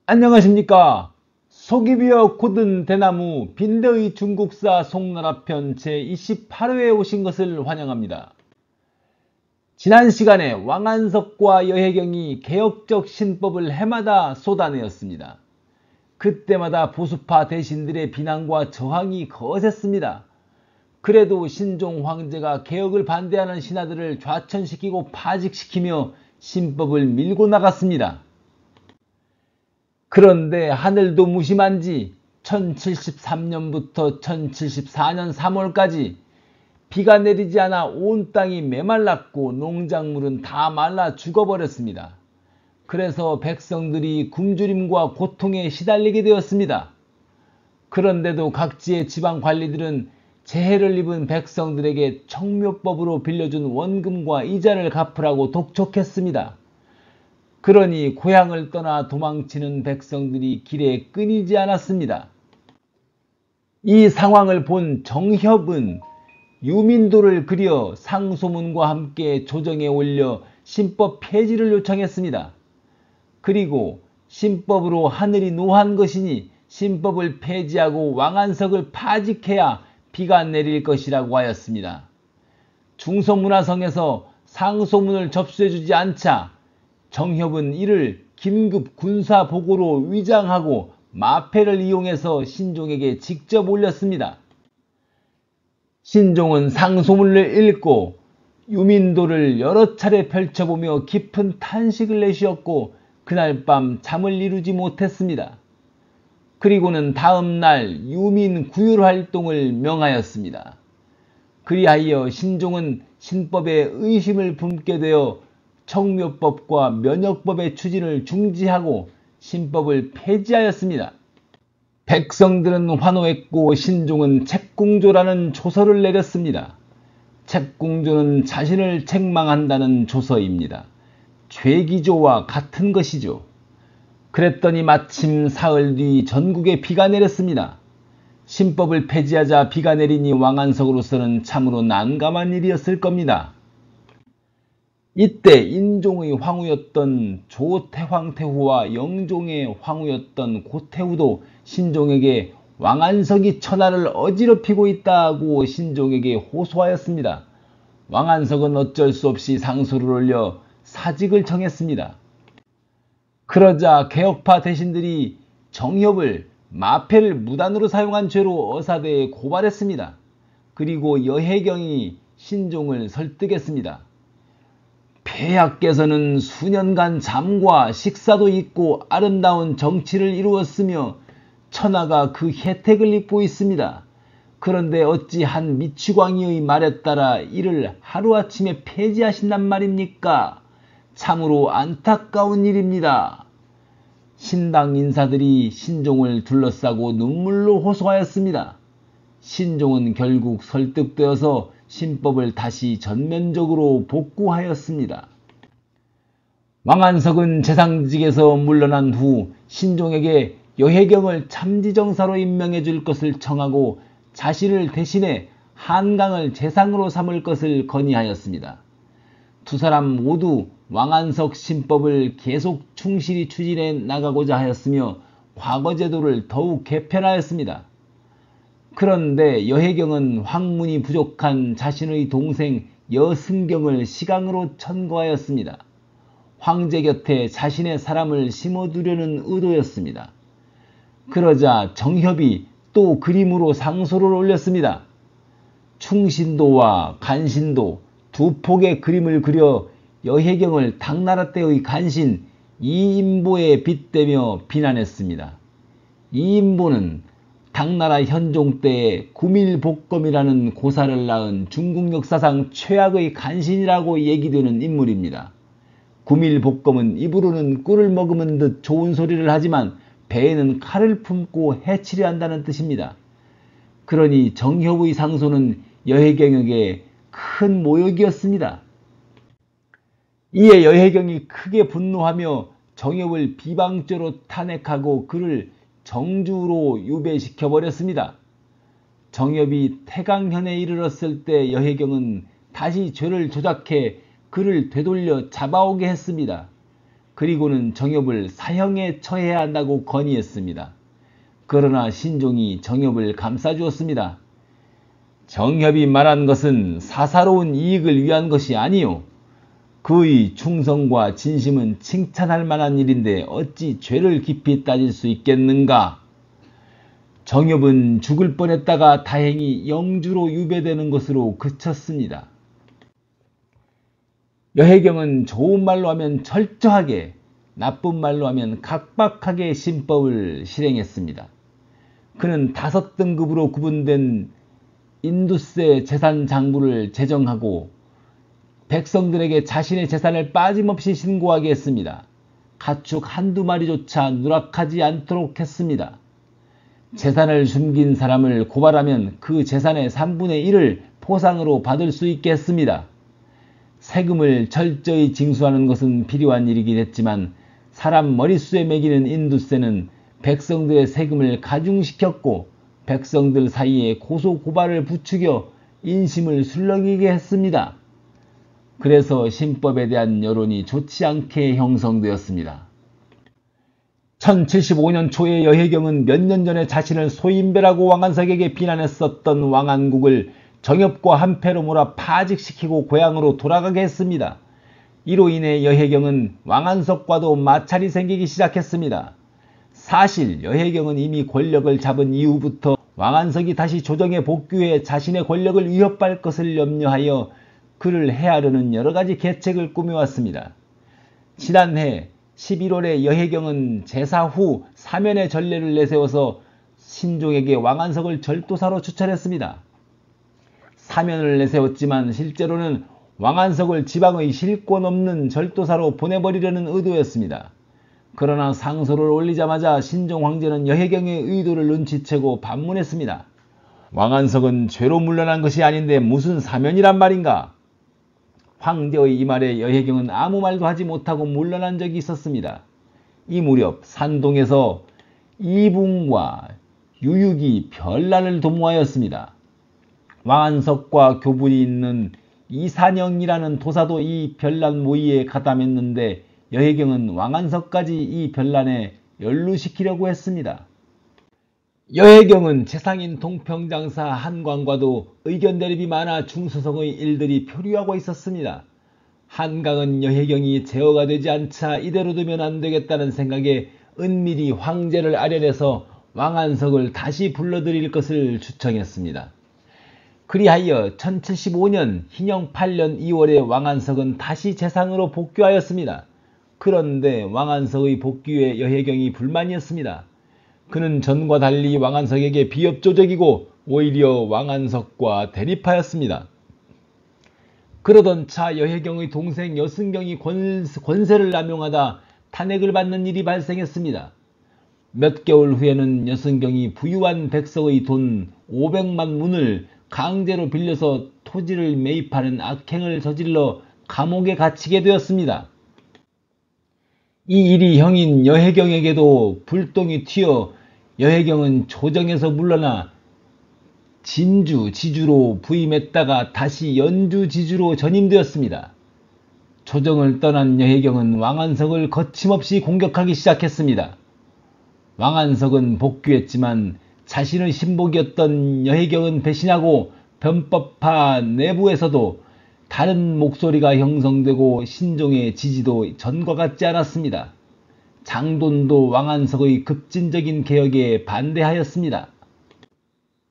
안녕하십니까. 속이 비어 굳은 대나무 빈대의 중국사 송나라편 제28회에 오신 것을 환영합니다. 지난 시간에 왕안석과 여혜경이 개혁적 신법을 해마다 쏟아내었습니다. 그때마다 보수파 대신들의 비난과 저항이 거셌습니다. 그래도 신종 황제가 개혁을 반대하는 신하들을 좌천시키고 파직시키며 신법을 밀고 나갔습니다. 그런데 하늘도 무심한지 1073년부터 1074년 3월까지 비가 내리지 않아 온 땅이 메말랐고 농작물은 다 말라 죽어버렸습니다. 그래서 백성들이 굶주림과 고통에 시달리게 되었습니다. 그런데도 각지의 지방관리들은 재해를 입은 백성들에게 청묘법으로 빌려준 원금과 이자를 갚으라고 독촉했습니다. 그러니 고향을 떠나 도망치는 백성들이 길에 끊이지 않았습니다. 이 상황을 본 정협은 유민도를 그려 상소문과 함께 조정에 올려 신법 폐지를 요청했습니다. 그리고 신법으로 하늘이 노한 것이니 신법을 폐지하고 왕안석을 파직해야 비가 내릴 것이라고 하였습니다. 중서문화성에서 상소문을 접수해주지 않자 정협은 이를 긴급 군사보고로 위장하고 마패를 이용해서 신종에게 직접 올렸습니다. 신종은 상소문을 읽고 유민도를 여러 차례 펼쳐보며 깊은 탄식을 내쉬었고 그날 밤 잠을 이루지 못했습니다. 그리고는 다음 날 유민 구휼활동을 명하였습니다. 그리하여 신종은 신법에 의심을 품게 되어 청묘법과 면역법의 추진을 중지하고 신법을 폐지하였습니다. 백성들은 환호했고 신종은 책궁조라는 조서를 내렸습니다. 책궁조는 자신을 책망한다는 조서입니다. 죄기조와 같은 것이죠. 그랬더니 마침 사흘 뒤 전국에 비가 내렸습니다. 신법을 폐지하자 비가 내리니 왕안석으로서는 참으로 난감한 일이었을 겁니다. 이때 인종의 황후였던 조태황태후와 영종의 황후였던 고태후도 신종에게 왕안석이 천하를 어지럽히고 있다고 신종에게 호소하였습니다. 왕안석은 어쩔 수 없이 상소를 올려 사직을 청했습니다. 그러자 개혁파 대신들이 정협을 마패를 무단으로 사용한 죄로 어사대에 고발했습니다. 그리고 여혜경이 신종을 설득했습니다. 폐하께서는 수년간 잠과 식사도 잊고 아름다운 정치를 이루었으며 천하가 그 혜택을 입고 있습니다. 그런데 어찌 한 미취광이의 말에 따라 이를 하루아침에 폐지하신단 말입니까? 참으로 안타까운 일입니다. 신당 인사들이 신종을 둘러싸고 눈물로 호소하였습니다. 신종은 결국 설득되어서 신법을 다시 전면적으로 복구하였습니다. 왕안석은 재상직에서 물러난 후 신종에게 여혜경을 참지정사로 임명해 줄 것을 청하고 자신을 대신해 한강을 재상으로 삼을 것을 건의하였습니다. 두 사람 모두 왕안석 신법을 계속 충실히 추진해 나가고자 하였으며 과거제도를 더욱 개편하였습니다. 그런데 여혜경은 학문이 부족한 자신의 동생 여승경을 시강으로 천거하였습니다. 황제 곁에 자신의 사람을 심어두려는 의도였습니다. 그러자 정협이 또 그림으로 상소를 올렸습니다. 충신도와 간신도 두 폭의 그림을 그려 여혜경을 당나라 때의 간신 이인보에 빗대며 비난했습니다. 이인보는 당나라 현종 때에 구밀복검이라는 고사를 낳은 중국 역사상 최악의 간신이라고 얘기되는 인물입니다. 구밀복검은 입으로는 꿀을 머금은 듯 좋은 소리를 하지만 배에는 칼을 품고 해치려 한다는 뜻입니다. 그러니 정협의 상소는 여혜경에게 큰 모욕이었습니다. 이에 여혜경이 크게 분노하며 정협을 비방죄로 탄핵하고 그를 정주로 유배시켜버렸습니다. 정협이 태강현에 이르렀을 때 여혜경은 다시 죄를 조작해 그를 되돌려 잡아오게 했습니다. 그리고는 정엽을 사형에 처해야 한다고 건의했습니다. 그러나 신종이 정엽을 감싸주었습니다. 정엽이 말한 것은 사사로운 이익을 위한 것이 아니요. 그의 충성과 진심은 칭찬할 만한 일인데 어찌 죄를 깊이 따질 수 있겠는가? 정엽은 죽을 뻔했다가 다행히 영주로 유배되는 것으로 그쳤습니다. 여해경은 좋은 말로 하면 철저하게, 나쁜 말로 하면 각박하게 신법을 실행했습니다. 그는 5등급으로 구분된 인두세 재산 장부를 제정하고 백성들에게 자신의 재산을 빠짐없이 신고하게 했습니다. 가축 한두 마리조차 누락하지 않도록 했습니다. 재산을 숨긴 사람을 고발하면 그 재산의 3분의 1을 포상으로 받을 수 있게 했습니다. 세금을 철저히 징수하는 것은 필요한 일이긴 했지만 사람 머릿수에 매기는 인두세는 백성들의 세금을 가중시켰고 백성들 사이에 고소고발을 부추겨 인심을 술렁이게 했습니다. 그래서 신법에 대한 여론이 좋지 않게 형성되었습니다. 1075년 초에 여해경은 몇 년 전에 자신을 소인배라고 왕안석에게 비난했었던 왕안국을 정엽과 한패로 몰아 파직시키고 고향으로 돌아가게 했습니다. 이로 인해 여해경은 왕안석과도 마찰이 생기기 시작했습니다. 사실 여해경은 이미 권력을 잡은 이후부터 왕안석이 다시 조정에 복귀해 자신의 권력을 위협할 것을 염려하여 그를 해하려는 여러가지 계책을 꾸며왔습니다. 지난해 11월에 여해경은 제사 후 사면의 전례를 내세워서 신종에게 왕안석을 절도사로 추천했습니다. 사면을 내세웠지만 실제로는 왕안석을 지방의 실권 없는 절도사로 보내버리려는 의도였습니다. 그러나 상소를 올리자마자 신종 황제는 여해경의 의도를 눈치채고 반문했습니다. 왕안석은 죄로 물러난 것이 아닌데 무슨 사면이란 말인가? 황제의 이 말에 여해경은 아무 말도 하지 못하고 물러난 적이 있었습니다. 이 무렵 산동에서 이붕과 유육이 별난을 도모하였습니다. 왕안석과 교분이 있는 이산영이라는 도사도 이 별난 모의에 가담했는데 여해경은 왕안석까지 이 별난에 연루시키려고 했습니다. 여해경은 재상인 동평장사 한광과도 의견 대립이 많아 중수성의 일들이 표류하고 있었습니다. 한강은 여해경이 제어가 되지 않자 이대로 두면 안 되겠다는 생각에 은밀히 황제를 아련해서 왕안석을 다시 불러들일 것을 주청했습니다. 그리하여 1075년 희녕 8년 2월에 왕안석은 다시 재상으로 복귀하였습니다. 그런데 왕안석의 복귀에 여해경이 불만이었습니다. 그는 전과 달리 왕안석에게 비협조적이고 오히려 왕안석과 대립하였습니다. 그러던 차 여해경의 동생 여승경이 권세를 남용하다 탄핵을 받는 일이 발생했습니다. 몇 개월 후에는 여승경이 부유한 백성의 돈 500만 문을 강제로 빌려서 토지를 매입하는 악행을 저질러 감옥에 갇히게 되었습니다. 이 일이 형인 여해경에게도 불똥이 튀어 여해경은 조정에서 물러나 진주, 지주로 부임했다가 다시 연주, 지주로 전임되었습니다. 조정을 떠난 여해경은 왕안석을 거침없이 공격하기 시작했습니다. 왕안석은 복귀했지만 자신의 신복이었던 여해경은 배신하고 변법파 내부에서도 다른 목소리가 형성되고 신종의 지지도 전과 같지 않았습니다. 장돈도 왕안석의 급진적인 개혁에 반대하였습니다.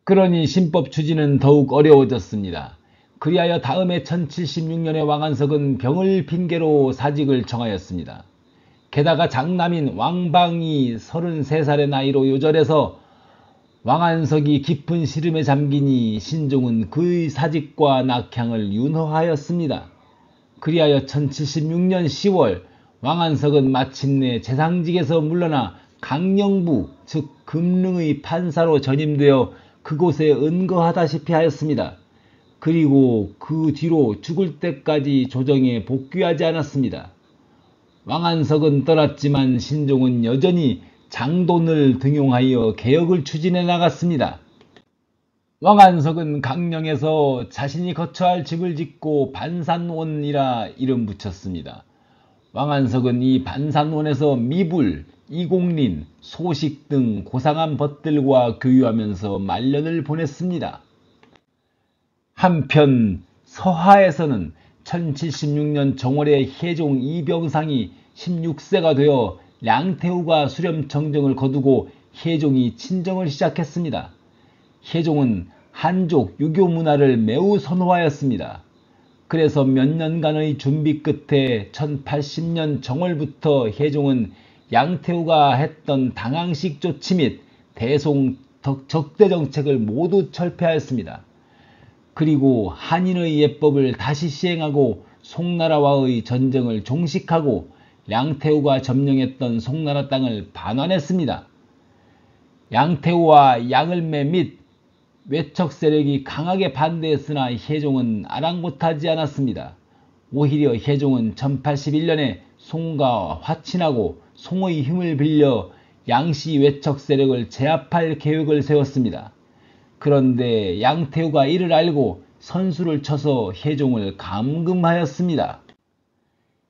그러니 신법 추진은 더욱 어려워졌습니다. 그리하여 다음해 1076년에 왕안석은 병을 핑계로 사직을 정하였습니다. 게다가 장남인 왕방이 33살의 나이로 요절해서 왕안석이 깊은 시름에 잠기니 신종은 그의 사직과 낙향을 윤허하였습니다. 그리하여 1076년 10월 왕안석은 마침내 재상직에서 물러나 강령부 즉 금릉의 판사로 전임되어 그곳에 은거하다시피 하였습니다. 그리고 그 뒤로 죽을 때까지 조정에 복귀하지 않았습니다. 왕안석은 떠났지만 신종은 여전히 장돈을 등용하여 개혁을 추진해 나갔습니다. 왕안석은 강령에서 자신이 거처할 집을 짓고 반산원이라 이름 붙였습니다. 왕안석은 이 반산원에서 미불, 이공린, 소식 등 고상한 벗들과 교유하면서 말년을 보냈습니다. 한편 서하에서는 1076년 정월에 혜종 이병상이 16세가 되어 량태우가 수렴 정정을 거두고 혜종이 친정을 시작했습니다. 혜종은 한족 유교 문화를 매우 선호하였습니다. 그래서 몇 년간의 준비 끝에 1080년 정월부터 혜종은 양태우가 했던 당항식 조치 및 대송 적대 정책을 모두 철폐하였습니다. 그리고 한인의 예법을 다시 시행하고 송나라와의 전쟁을 종식하고 양태우가 점령했던 송나라 땅을 반환했습니다. 양태우와 양을매 및 외척 세력이 강하게 반대했으나 혜종은 아랑곳하지 않았습니다. 오히려 혜종은 1081년에 송과 화친하고 송의 힘을 빌려 양씨 외척 세력을 제압할 계획을 세웠습니다. 그런데 양태우가 이를 알고 선수를 쳐서 혜종을 감금하였습니다.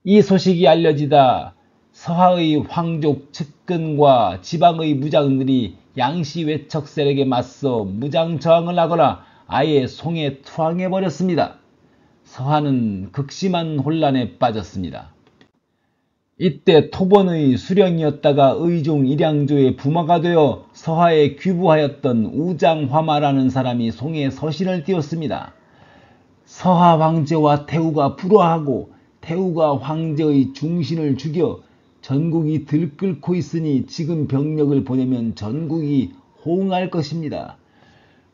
이 소식이 알려지다 서하의 황족 측근과 지방의 무장들이 양씨 외척 세력에 맞서 무장 저항을 하거나 아예 송에 투항해버렸습니다. 서하는 극심한 혼란에 빠졌습니다. 이때 토번의 수령이었다가 의종 일양조의 부마가 되어 서하에 귀부하였던 우장화마라는 사람이 송에 서신을 띄웠습니다. 서하 황제와 태우가 불화하고 태우가 황제의 중신을 죽여 전국이 들끓고 있으니 지금 병력을 보내면 전국이 호응할 것입니다.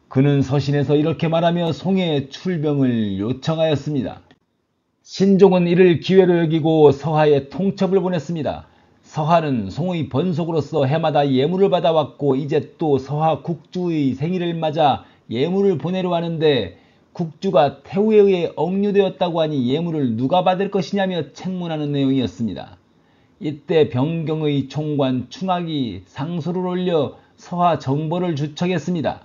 그는 서신에서 이렇게 말하며 송에 출병을 요청하였습니다. 신종은 이를 기회로 여기고 서하에 통첩을 보냈습니다. 서하는 송의 번속으로서 해마다 예물을 받아왔고 이제 또 서하 국주의 생일을 맞아 예물을 보내려 하는데 국주가 태우에 의해 억류되었다고 하니 예물을 누가 받을 것이냐며 책문하는 내용이었습니다. 이때 병경의 총관 충학이 상소를 올려 서하 정보를 주청했습니다.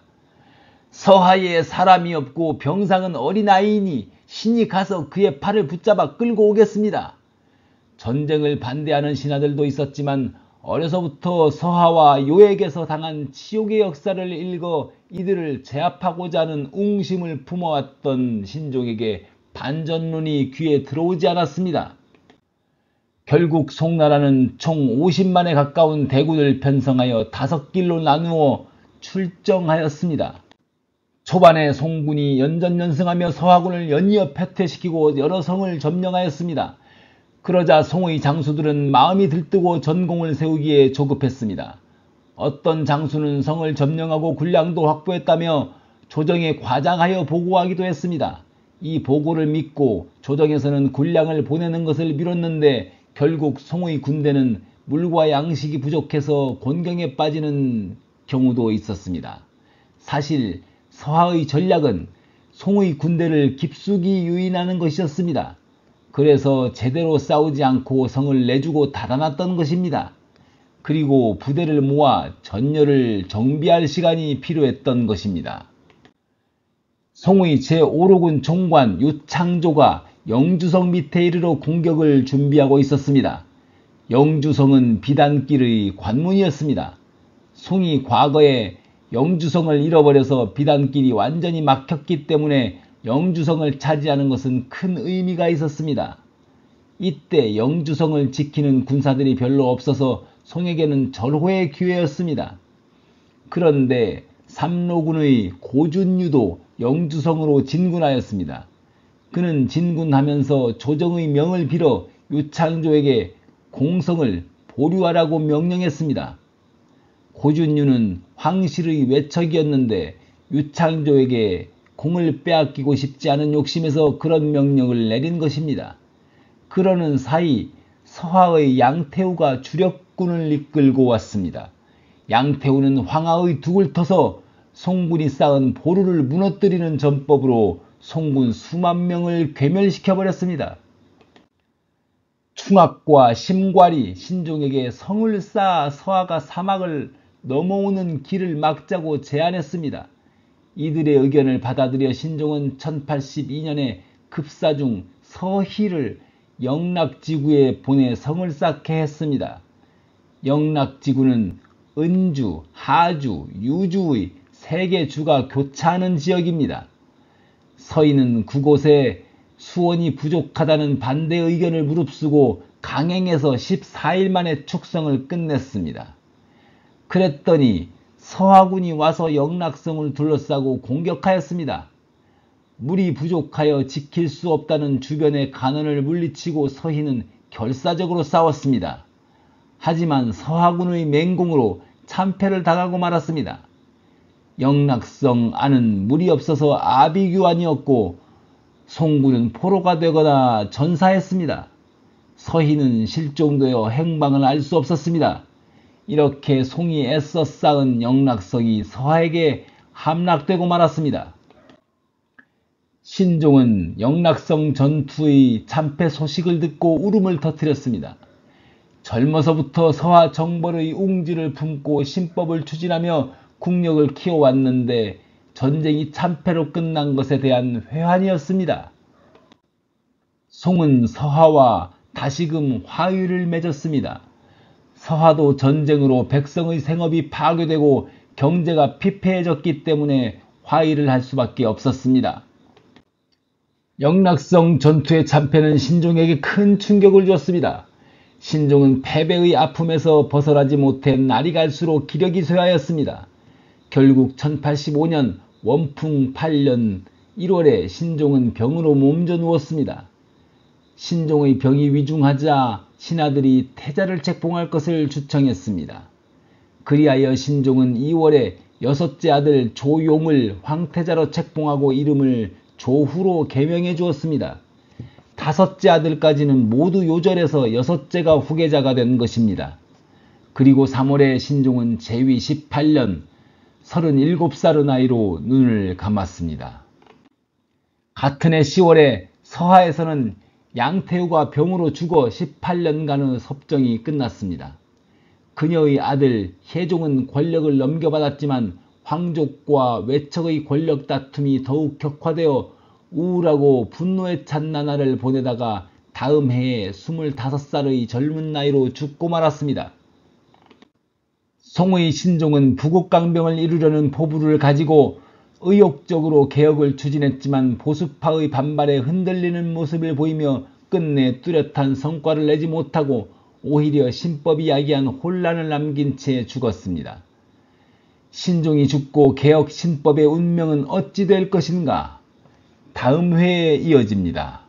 서하에 사람이 없고 병상은 어린아이이니 신이 가서 그의 팔을 붙잡아 끌고 오겠습니다. 전쟁을 반대하는 신하들도 있었지만 어려서부터 서하와 요에게서 당한 치욕의 역사를 읽어 이들을 제압하고자 하는 웅심을 품어왔던 신종에게 반전론이 귀에 들어오지 않았습니다. 결국 송나라는 총 50만에 가까운 대군을 편성하여 5길로 나누어 출정하였습니다. 초반에 송군이 연전연승하며 서하군을 연이어 패퇴시키고 여러 성을 점령하였습니다. 그러자 송의 장수들은 마음이 들뜨고 전공을 세우기에 조급했습니다. 어떤 장수는 성을 점령하고 군량도 확보했다며 조정에 과장하여 보고하기도 했습니다. 이 보고를 믿고 조정에서는 군량을 보내는 것을 미뤘는데 결국 송의 군대는 물과 양식이 부족해서 곤경에 빠지는 경우도 있었습니다. 사실 서하의 전략은 송의 군대를 깊숙이 유인하는 것이었습니다. 그래서 제대로 싸우지 않고 성을 내주고 달아났던 것입니다. 그리고 부대를 모아 전열을 정비할 시간이 필요했던 것입니다. 송의 제5로군 총관 유창조가 영주성 밑에 이르러 공격을 준비하고 있었습니다. 영주성은 비단길의 관문이었습니다. 송이 과거에 영주성을 잃어버려서 비단길이 완전히 막혔기 때문에 영주성을 차지하는 것은 큰 의미가 있었습니다. 이때 영주성을 지키는 군사들이 별로 없어서 송에게는 절호의 기회였습니다. 그런데 삼로군의 고준유도 영주성으로 진군하였습니다. 그는 진군하면서 조정의 명을 빌어 유창조에게 공성을 보류하라고 명령했습니다. 고준유는 황실의 외척이었는데 유창조에게 공을 빼앗기고 싶지 않은 욕심에서 그런 명령을 내린 것입니다. 그러는 사이 서하의 양태우가 주력군을 이끌고 왔습니다. 양태우는 황하의 둑을 터서 송군이 쌓은 보루를 무너뜨리는 전법으로 송군 수만 명을 괴멸시켜버렸습니다. 충학과 심괄이 신종에게 성을 쌓아 서하가 사막을 넘어오는 길을 막자고 제안했습니다. 이들의 의견을 받아들여 신종은 1082년에 급사 중 서희를 영락지구에 보내 성을 쌓게 했습니다. 영락지구는 은주, 하주, 유주의 세 개 주가 교차하는 지역입니다. 서인은 그곳에 수원이 부족하다는 반대 의견을 무릅쓰고 강행해서 14일 만에 축성을 끝냈습니다. 그랬더니 서하군이 와서 영락성을 둘러싸고 공격하였습니다. 물이 부족하여 지킬 수 없다는 주변의 간언을 물리치고 서희는 결사적으로 싸웠습니다. 하지만 서하군의 맹공으로 참패를 당하고 말았습니다. 영락성 안은 물이 없어서 아비규환이었고 송군은 포로가 되거나 전사했습니다. 서희는 실종되어 행방을 알 수 없었습니다. 이렇게 송이 애써 쌓은 영락성이 서하에게 함락되고 말았습니다. 신종은 영락성 전투의 참패 소식을 듣고 울음을 터뜨렸습니다. 젊어서부터 서하 정벌의 웅지를 품고 신법을 추진하며 국력을 키워왔는데 전쟁이 참패로 끝난 것에 대한 회한이었습니다. 송은 서하와 다시금 화의를 맺었습니다. 서하도 전쟁으로 백성의 생업이 파괴되고 경제가 피폐해졌기 때문에 화의를 할 수밖에 없었습니다. 영락성 전투의 참패는 신종에게 큰 충격을 주었습니다. 신종은 패배의 아픔에서 벗어나지 못해 날이 갈수록 기력이 쇠하였습니다. 결국 1085년 원풍 8년 1월에 신종은 병으로 몸져 누웠습니다. 신종의 병이 위중하자 신하들이 태자를 책봉할 것을 주청했습니다. 그리하여 신종은 2월에 여섯째 아들 조용을 황태자로 책봉하고 이름을 조후로 개명해 주었습니다. 다섯째 아들까지는 모두 요절해서 여섯째가 후계자가 된 것입니다. 그리고 3월에 신종은 제위 18년 37살의 나이로 눈을 감았습니다. 같은 해 10월에 서하에서는 양태우가 병으로 죽어 18년간의 섭정이 끝났습니다. 그녀의 아들 혜종은 권력을 넘겨받았지만 황족과 외척의 권력 다툼이 더욱 격화되어 우울하고 분노에 찬 나날을 보내다가 다음 해에 25살의 젊은 나이로 죽고 말았습니다. 송의 신종은 부국강병을 이루려는 포부를 가지고 의욕적으로 개혁을 추진했지만 보수파의 반발에 흔들리는 모습을 보이며 끝내 뚜렷한 성과를 내지 못하고 오히려 신법이 야기한 혼란을 남긴 채 죽었습니다. 신종이 죽고 개혁 신법의 운명은 어찌 될 것인가? 다음 회에 이어집니다.